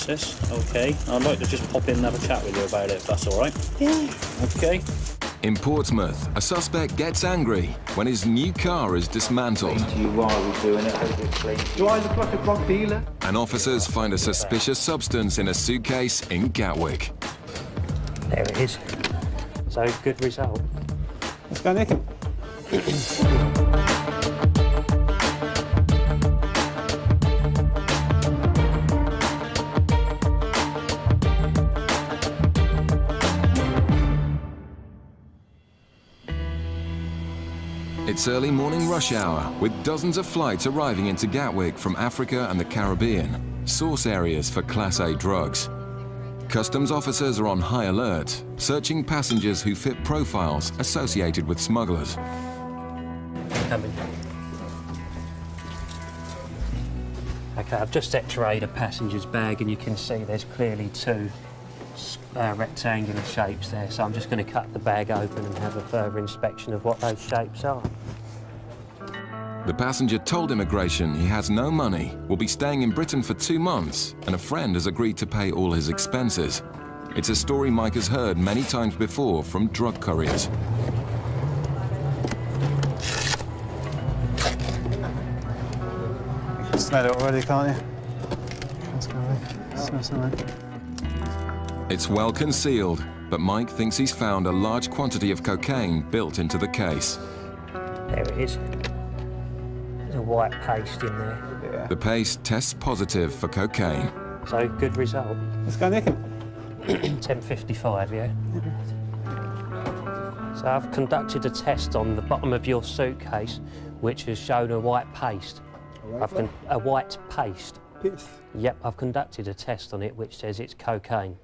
this. Okay. I'd like to just pop in and have a chat with you about it, if that's all right. Yeah. Okay. In Portsmouth, a suspect gets angry when his new car is dismantled. To you while we're doing it, obviously. Do I look like a drug dealer? And officers find a suspicious substance in a suitcase in Gatwick. There it is. So, good result. Let's go, Nick. It's early morning rush hour, with dozens of flights arriving into Gatwick from Africa and the Caribbean, source areas for Class A drugs. Customs officers are on high alert, searching passengers who fit profiles associated with smugglers. Coming. Okay, I've just x-rayed a passenger's bag and you can see there's clearly two rectangular shapes there, so I'm just going to cut the bag open and have a further inspection of what those shapes are. The passenger told immigration he has no money, will be staying in Britain for 2 months, and a friend has agreed to pay all his expenses. It's a story Mike has heard many times before from drug couriers. You can smell it already, can't you? Let's go away. Smell something. It's well concealed, but Mike thinks he's found a large quantity of cocaine built into the case. There it is. There's a white paste in there. Yeah. The paste tests positive for cocaine. So, good result. Let's go, Nick. 10:55, yeah? So I've conducted a test on the bottom of your suitcase, which has shown a white paste. A white paste. Yep, I've conducted a test on it which says it's cocaine.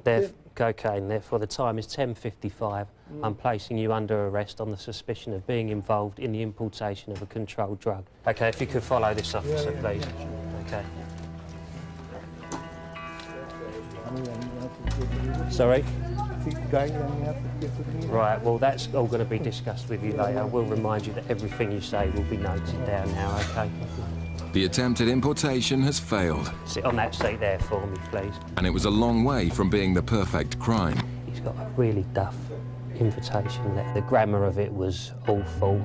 Therefore the time is 10:55. I'm placing you under arrest on the suspicion of being involved in the importation of a controlled drug. OK, if you could follow this officer, please. OK. Sorry? Right, well, that's all going to be discussed with you later. I will remind you that everything you say will be noted down now, OK? The attempted importation has failed. Sit on that seat there for me, please. And it was a long way from being the perfect crime. He's got a really duff invitation letter. The grammar of it was awful.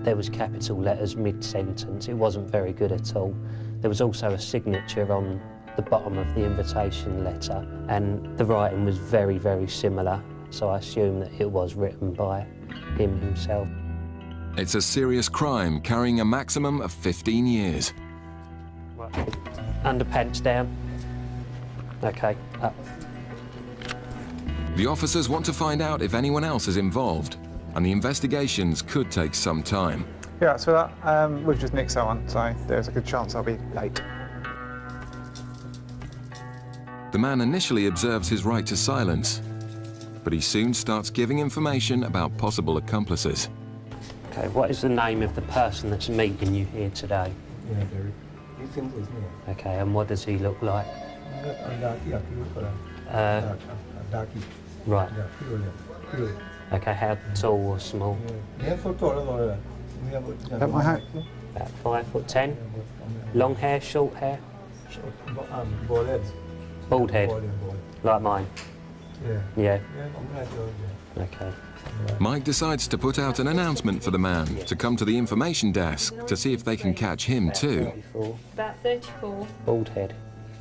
There was capital letters mid-sentence. It wasn't very good at all. There was also a signature on the bottom of the invitation letter, and the writing was very, very similar, so I assume that it was written by him himself. It's a serious crime carrying a maximum of 15 years. Right. Underpants down. OK, up. The officers want to find out if anyone else is involved, and the investigations could take some time. Yeah, so that, we've just nicked someone, so there's a good chance I'll be late. The man initially observes his right to silence, but he soon starts giving information about possible accomplices. OK, what is the name of the person that's meeting you here today? OK, and what does he look like? Right. OK, how tall or small? At my height? About 5'10". Long hair, short hair? Bald head, like mine? Yeah. OK. Mike decides to put out an announcement for the man to come to the information desk to see if they can catch him too. About 34. Bald head.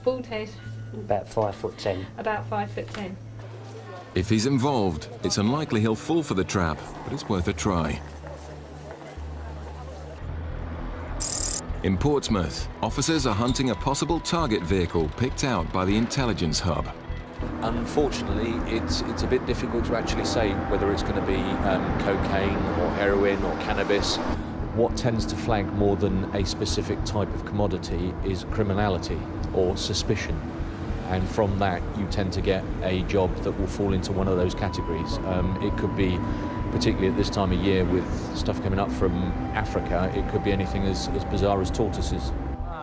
Bald head. About 5'10". About 5'10". If he's involved, it's unlikely he'll fall for the trap, but it's worth a try. In Portsmouth, officers are hunting a possible target vehicle picked out by the intelligence hub. Unfortunately, it's a bit difficult to actually say whether it's going to be cocaine or heroin or cannabis. What tends to flag more than a specific type of commodity is criminality or suspicion. And from that, you tend to get a job that will fall into one of those categories. It could be, particularly at this time of year with stuff coming up from Africa, it could be anything as bizarre as tortoises.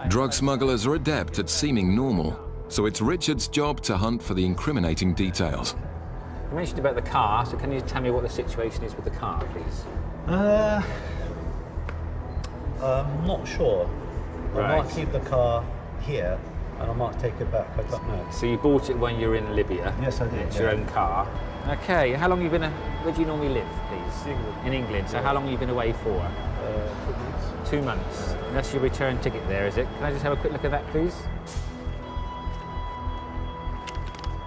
Drug smugglers are adept at seeming normal, so it's Richard's job to hunt for the incriminating details. You mentioned about the car, so can you tell me what the situation is with the car, please? I'm not sure. Right. I might keep the car here and I might take it back, I don't know. So you bought it when you were in Libya? Yes, I did. It's your own car. Okay, how long have you been, where do you normally live, please? England. In England. So how long have you been away for? 2 months. 2 months. And that's your return ticket there, is it? Can I just have a quick look at that, please?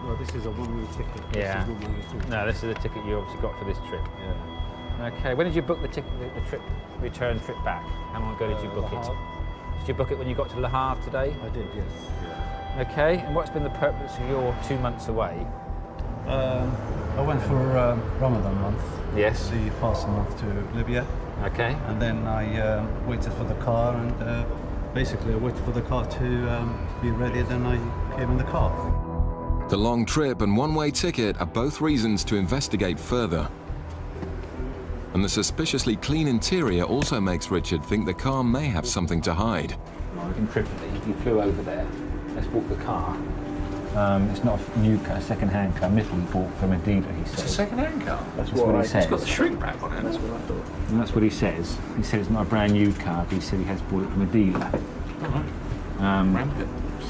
Well, this is a one-way ticket. Yeah. This is one-way ticket. No, this is the ticket you obviously got for this trip. Yeah. Okay, when did you book the ticket, the trip, return trip back? How long ago did you book it? Did you book it when you got to Le Havre today? I did, yes. Yeah. Okay, and what's been the purpose of your 2 months away? I went for Ramadan month. Yes. The fasting month to Libya. Okay. And then I waited for the car, and basically I waited for the car to be ready, then I came in the car. The long trip and one-way ticket are both reasons to investigate further. And the suspiciously clean interior also makes Richard think the car may have something to hide. In Tripoli, you flew over there. Let's walk the car. It's not a new car, a second-hand car. Admittedly bought from a dealer, he says. It's a second-hand car. That's what he says. It's got the shrink wrap on it. That's what I thought. And that's what he says. He said it's not a brand new car, but he said he has bought it from a dealer.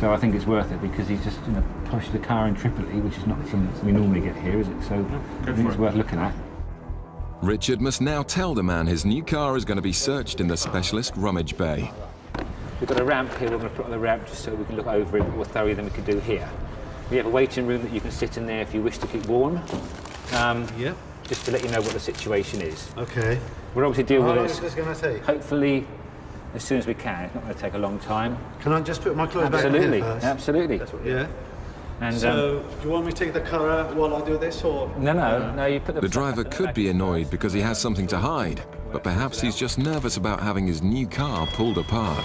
So I think it's worth it because he's just, pushed the car in Tripoli, which is not something we normally get here, is it? So I think it's worth looking at. Richard must now tell the man his new car is going to be searched in the specialist rummage bay. We've got a ramp here. We're going to put on the ramp just so we can look over it more thoroughly than we could do here. We have a waiting room that you can sit in there if you wish to keep warm. Yeah. Just to let you know what the situation is. Okay. We'll obviously deal with How long this. is this going to take? Hopefully, as soon as we can. It's not going to take a long time. Can I just put my clothes Absolutely. back in first? Absolutely. Yeah. And So, do you want me to take the car out while I do this, or? no. You put The driver could be annoyed because he has something to hide, but perhaps he's just nervous about having his new car pulled apart.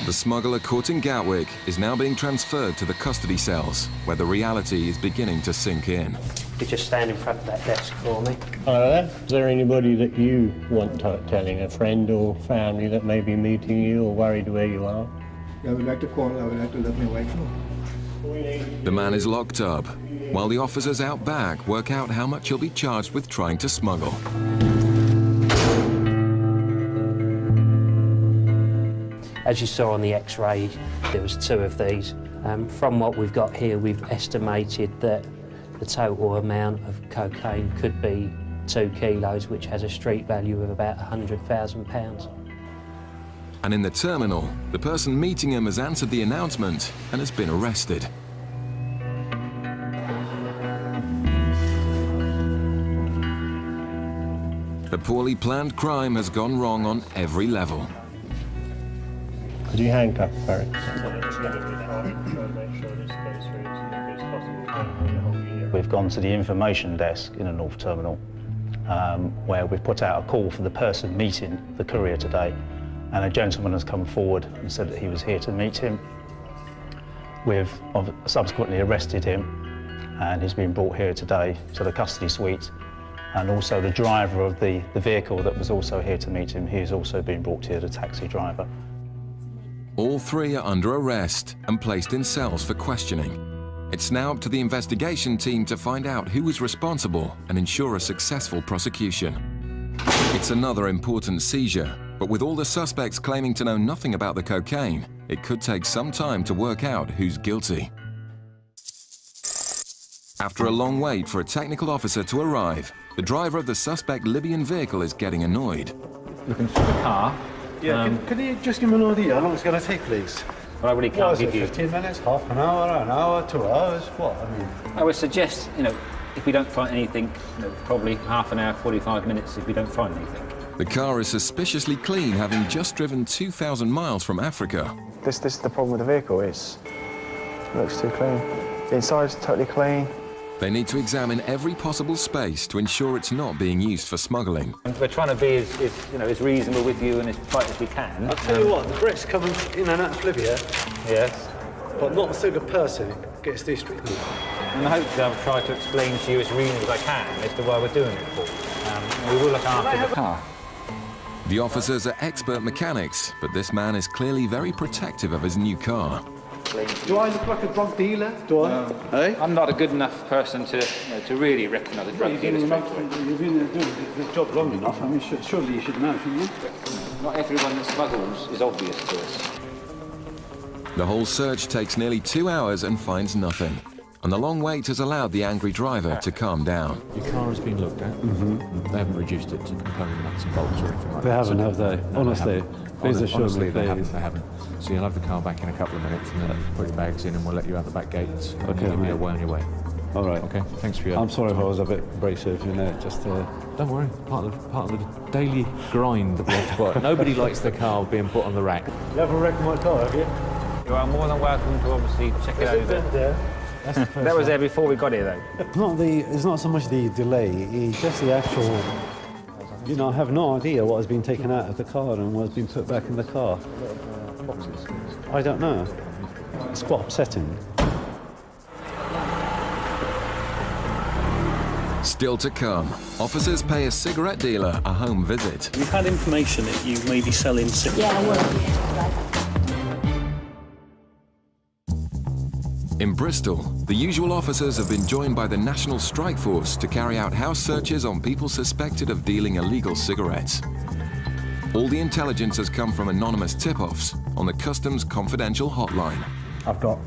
The smuggler caught in Gatwick is now being transferred to the custody cells, where the reality is beginning to sink in. You just stand in front of that desk for me. Hello there. Is there anybody that you want telling, a friend or family that may be meeting you or worried where you are? I would like to call, I would like to let my wife know. The man is locked up, while the officers out back work out how much he'll be charged with trying to smuggle. As you saw on the X-ray, there was 2 of these. From what we've got here, we've estimated that the total amount of cocaine could be 2 kilos, which has a street value of about £100,000. And in the terminal, the person meeting him has answered the announcement and has been arrested. A poorly planned crime has gone wrong on every level. Could you handcuff Barry? We've gone to the information desk in the North Terminal, where we've put out a call for the person meeting the courier today, and a gentleman has come forward and said that he was here to meet him. We've subsequently arrested him, and he's been brought here today to the custody suite, and also the driver of the vehicle that was also here to meet him, he's also been brought here, the taxi driver. All 3 are under arrest and placed in cells for questioning. It's now up to the investigation team to find out who was responsible and ensure a successful prosecution. It's another important seizure, but with all the suspects claiming to know nothing about the cocaine, it could take some time to work out who's guilty. After a long wait for a technical officer to arrive, the driver of the suspect Libyan vehicle is getting annoyed. Looking through the car. Yeah, can you just give me an idea how long it's going to take, please? Well, I really can't give you 15 minutes, half an hour, 2 hours, what? I mean, I would suggest, if we don't find anything, probably half an hour, 45 minutes if we don't find anything. The car is suspiciously clean, having just driven 2,000 miles from Africa. This is the problem with the vehicle, it looks too clean. The inside's totally clean. They need to examine every possible space to ensure it's not being used for smuggling. And we're trying to be as reasonable with you and as polite as we can. I'll tell you what, the Brits coming in and out of Libya, Yes. but not a single person gets these street. And hopefully I've tried to explain to you as reasonable as I can as to why we're doing it for. We will look after the car. The officers are expert mechanics, but this man is clearly very protective of his new car. clean. Do I look like a drug dealer? Do I? Hey? I'm not a good enough person to, to really recognise a drug dealer straight away. You've been doing the job long enough. I mean, surely you should know, shouldn't you? Not everyone that smuggles is obvious to us. The whole search takes nearly 2 hours and finds nothing. And the long wait has allowed the angry driver to calm down. Your car has been looked at. They haven't reduced it to component nuts and bolts or anything like that. They haven't, have they? No, Honestly. Please assure me, honestly, they please. haven't. So you'll have the car back in a couple of minutes and then put your bags in and we'll let you out the back gates. Okay, You'll be mate. away on your way. All right. Okay, thanks for your... I'm sorry if I was a bit abrasive, you know, just... Don't worry, part of the daily grind that we have to put. Nobody likes their car being put on the rack. You haven't wrecked my car, have you? You are more than welcome to obviously check it over. That was there before we got here, though. It's not so much the delay, it's just the actual... You know, I have no idea what has been taken out of the car and what has been put back in the car. I don't know. It's quite upsetting. Still to come, officers pay a cigarette dealer a home visit. We've had information that you may be selling cigarettes. Yeah, I will. In Bristol, the usual officers have been joined by the National Strike Force to carry out house searches on people suspected of dealing illegal cigarettes. All the intelligence has come from anonymous tip-offs on the Customs confidential hotline. I've got,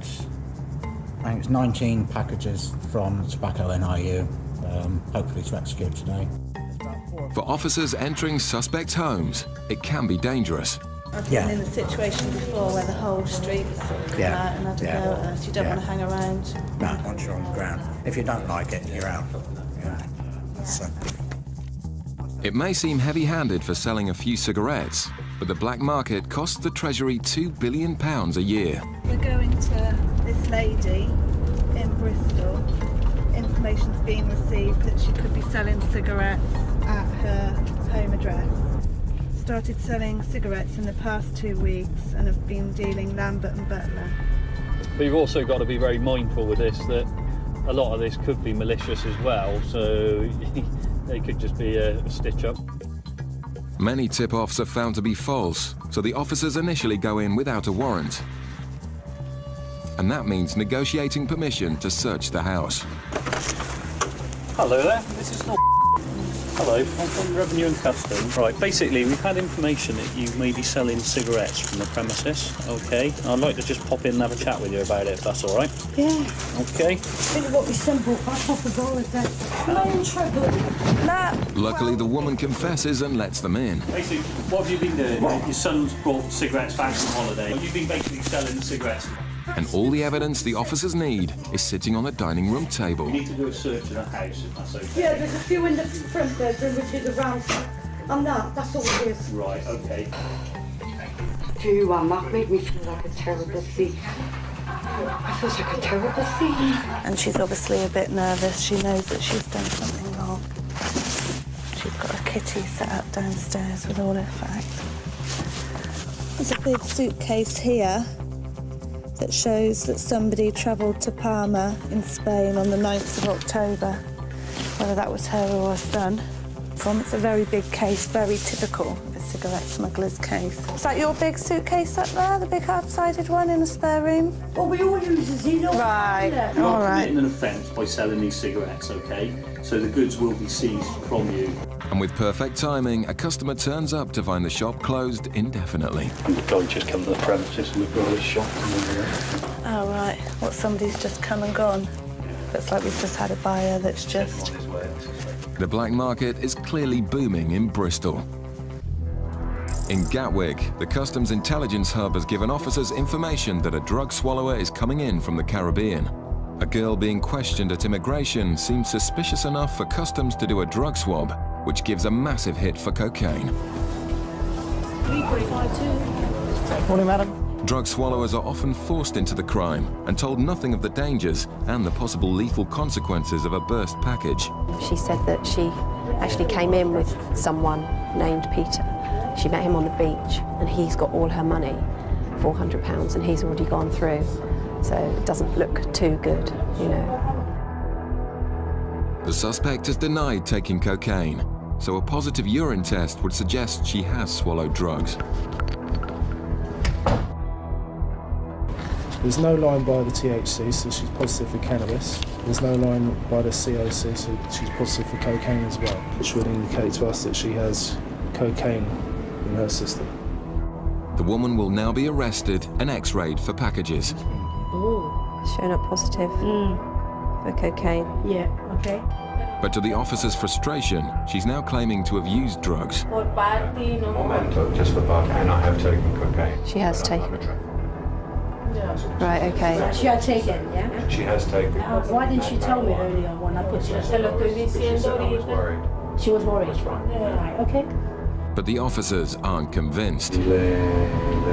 I think it's 19 packages from Tobacco NIU, hopefully to execute today. For officers entering suspects' homes, it can be dangerous. I've been in a situation before where the whole street was sort of come out and had to go at us. You don't want to hang around. No, once you're on the ground. If you don't like it, you're out. So. It may seem heavy-handed for selling a few cigarettes, but the black market costs the Treasury £2 billion a year. We're going to this lady in Bristol. Information's been received that she could be selling cigarettes at her home address. Started selling cigarettes in the past 2 weeks and have been dealing Lambert and Butler. But you've also got to be very mindful with this that a lot of this could be malicious as well, so they could just be a stitch-up. Many tip-offs are found to be false, so the officers initially go in without a warrant. And that means negotiating permission to search the house. Hello there, this is not... Hello, I'm from Revenue and Customs. Right, basically we've had information that you may be selling cigarettes from the premises, okay? I'd like to just pop in and have a chat with you about it, if that's all right. Yeah. Okay. It would be simple. I'll pop a goal with that. Am I in trouble? No. Luckily, the woman confesses and lets them in. Basically, what have you been doing? Your son's brought cigarettes back from holiday. You've been basically selling cigarettes. And all the evidence the officers need is sitting on the dining room table. We need to do a search of the house, if that's okay. Yeah, there's a few in the front bedroom, which is a ransack. And that's all it is. Right, okay. You, that made me feel like a terrible thief. I feel like a terrible thief. And she's obviously a bit nervous. She knows that she's done something wrong. She's got a kitty set up downstairs with all her facts. There's a big suitcase here that shows that somebody travelled to Palma in Spain on the 9th of October. Whether that was her or her son. It's a very big case, very typical of a cigarette smuggler's case. Is that your big suitcase up there, the big half-sided one in the spare room? Well, we all use a Zeno. Right, You all are right. committing an offence by selling these cigarettes, okay? So the goods will be seized from you. And with perfect timing, a customer turns up to find the shop closed indefinitely. The guy just come to the premises and we've got his shop. Oh, right. What, somebody's just come and gone? Looks like we've just had a buyer that's just... The black market is clearly booming in Bristol. In Gatwick, the Customs Intelligence Hub has given officers information that a drug swallower is coming in from the Caribbean. A girl being questioned at immigration seems suspicious enough for Customs to do a drug swab, which gives a massive hit for cocaine. 3.52. Morning, madam. Drug swallowers are often forced into the crime and told nothing of the dangers and the possible lethal consequences of a burst package. She said that she actually came in with someone named Peter. She met him on the beach and he's got all her money, £400, and he's already gone through. So it doesn't look too good, you know. The suspect has denied taking cocaine, so a positive urine test would suggest she has swallowed drugs. There's no line by the THC, so she's positive for cannabis. There's no line by the COC, so she's positive for cocaine as well, which would indicate to us that she has cocaine in her system. The woman will now be arrested and x-rayed for packages. Showing up positive for cocaine. Yeah, okay. But to the officer's frustration, she's now claiming to have used drugs. For party, no. Momento, just for party, and I have taken cocaine. She has taken. Right, okay. She had taken, yeah? She has taken. Why didn't she tell me earlier when I put her? She said I was worried. She was worried. That's right. Right, okay. But the officers aren't convinced. Le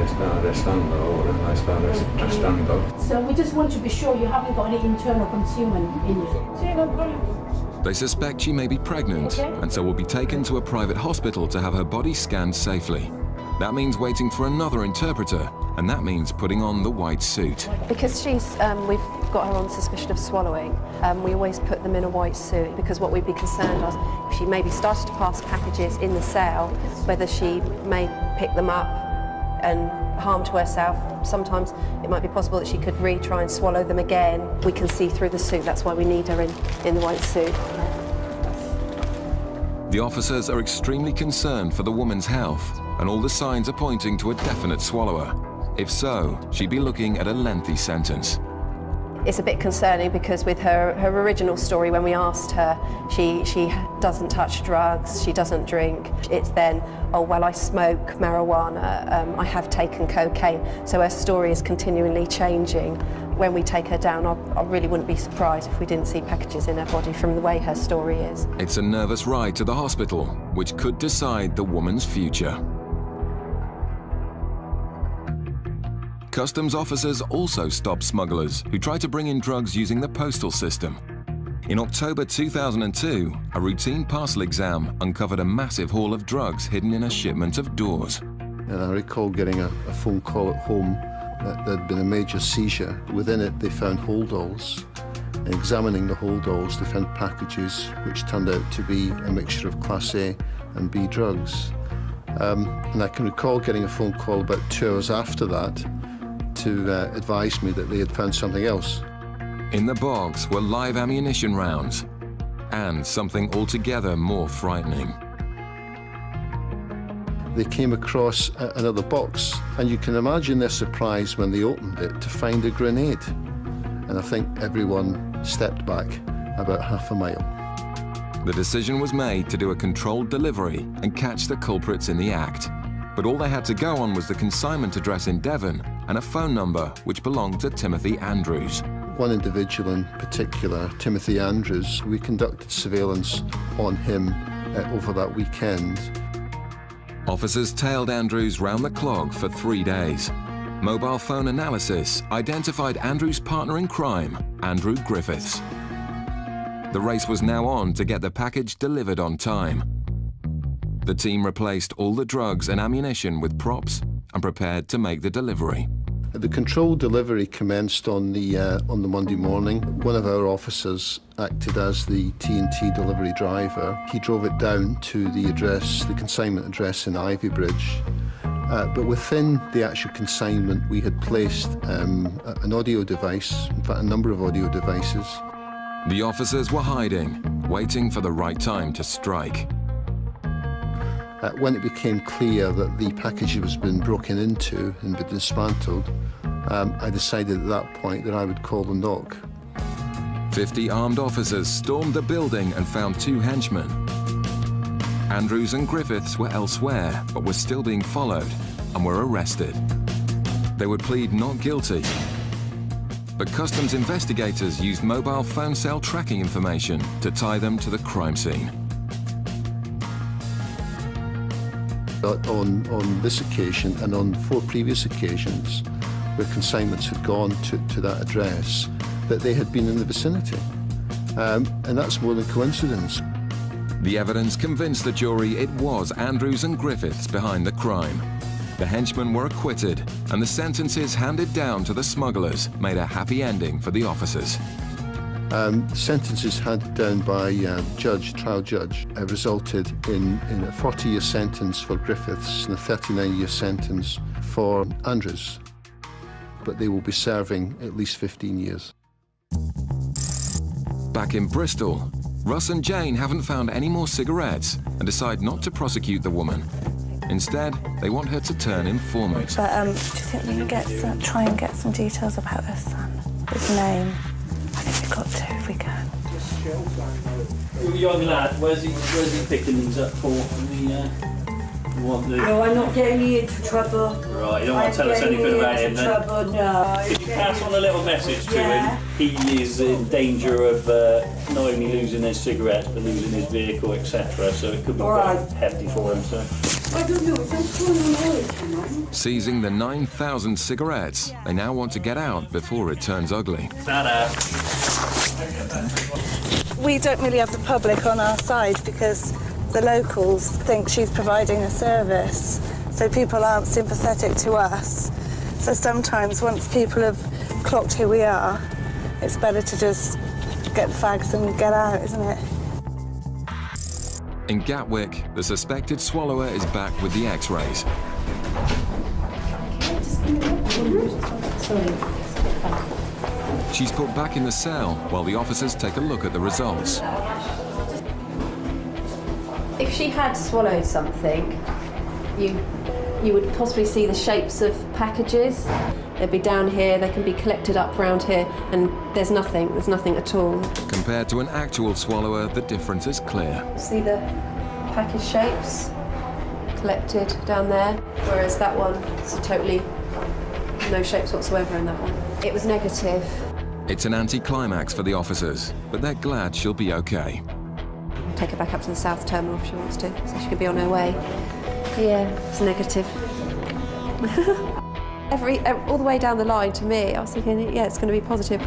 está arrestando, o la está arrestando. So we just want to be sure you haven't got any internal consuming in you. They suspect she may be pregnant, and so will be taken to a private hospital to have her body scanned safely. That means waiting for another interpreter, and that means putting on the white suit. Because we've got her on suspicion of swallowing, we always put them in a white suit, because what we'd be concerned of, if she maybe started to pass packages in the cell, whether she may pick them up and harm to herself. Sometimes it might be possible that she could retry and swallow them again. We can see through the suit, that's why we need her in the white suit. The officers are extremely concerned for the woman's health, and all the signs are pointing to a definite swallower. If so, she'd be looking at a lengthy sentence. It's a bit concerning because with her original story, when we asked her, she doesn't touch drugs, she doesn't drink. It's then, oh, well, I smoke marijuana, I have taken cocaine. So her story is continually changing. When we take her down, I really wouldn't be surprised if we didn't see packages in her body from the way her story is. It's a nervous ride to the hospital, which could decide the woman's future. Customs officers also stop smugglers who try to bring in drugs using the postal system. In October 2002, a routine parcel exam uncovered a massive haul of drugs hidden in a shipment of doors. And I recall getting a phone call at home that there'd been a major seizure. Within it, they found holdalls. And examining the holdalls, they found packages which turned out to be a mixture of Class A and B drugs. And I can recall getting a phone call about 2 hours after that to advise me that they had found something else. In the box were live ammunition rounds and something altogether more frightening. They came across another box, and you can imagine their surprise when they opened it to find a grenade. And I think everyone stepped back about half a mile. The decision was made to do a controlled delivery and catch the culprits in the act. But all they had to go on was the consignment address in Devon and a phone number which belonged to Timothy Andrews. One individual in particular, Timothy Andrews, we conducted surveillance on him over that weekend. Officers tailed Andrews round the clock for 3 days. Mobile phone analysis identified Andrews' partner in crime, Andrew Griffiths. The race was now on to get the package delivered on time. The team replaced all the drugs and ammunition with props and prepared to make the delivery. The controlled delivery commenced on the Monday morning. One of our officers acted as the T&T delivery driver. He drove it down to the address, the consignment address in Ivybridge. But within the actual consignment, we had placed an audio device, in fact, a number of audio devices. The officers were hiding, waiting for the right time to strike. When it became clear that the package was been broken into and been dismantled, I decided at that point that I would call the knock. 50 armed officers stormed the building and found 2 henchmen. Andrews and Griffiths were elsewhere, but were still being followed and were arrested. They would plead not guilty. But customs investigators used mobile phone cell tracking information to tie them to the crime scene. On this occasion and on 4 previous occasions where consignments had gone to that address, that they had been in the vicinity. And that's more than coincidence. The evidence convinced the jury it was Andrews and Griffiths behind the crime. The henchmen were acquitted, and the sentences handed down to the smugglers made a happy ending for the officers. Sentences handed down by trial judge, resulted in a 40-year sentence for Griffiths and a 39-year sentence for Andrews. but they will be serving at least 15 years. Back in Bristol, Russ and Jane haven't found any more cigarettes and decide not to prosecute the woman. Instead, they want her to turn informant. But do you think we can try and get some details about her son? His name? I think we've got to if we can. Young lad, where's he picking these up for? No, I'm not getting you into trouble. Right, you don't want to tell us anything about him then? Trouble, no. If you pass on a little message to him, he is in danger of not only losing his cigarettes but losing his vehicle, etc. So it could be quite hefty for him. So. I don't know, it's all Seizing the 9,000 cigarettes, they now want to get out before it turns ugly. We don't really have the public on our side because the locals think she's providing a service, so people aren't sympathetic to us. So sometimes once people have clocked who we are, it's better to just get the fags and get out, isn't it? In Gatwick, the suspected swallower is back with the x-rays. She's put back in the cell while the officers take a look at the results. If she had swallowed something, you would possibly see the shapes of packages. They'd be down here, they can be collected up around here, and there's nothing at all. Compared to an actual swallower, the difference is clear. See the package shapes collected down there, whereas that one is totally no shapes whatsoever in that one. It was negative. It's an anticlimax for the officers, but they're glad she'll be okay. Take her back up to the south terminal if she wants to, so she can be on her way. Yeah, it's negative. All the way down the line to me, I was thinking, yeah, it's going to be positive.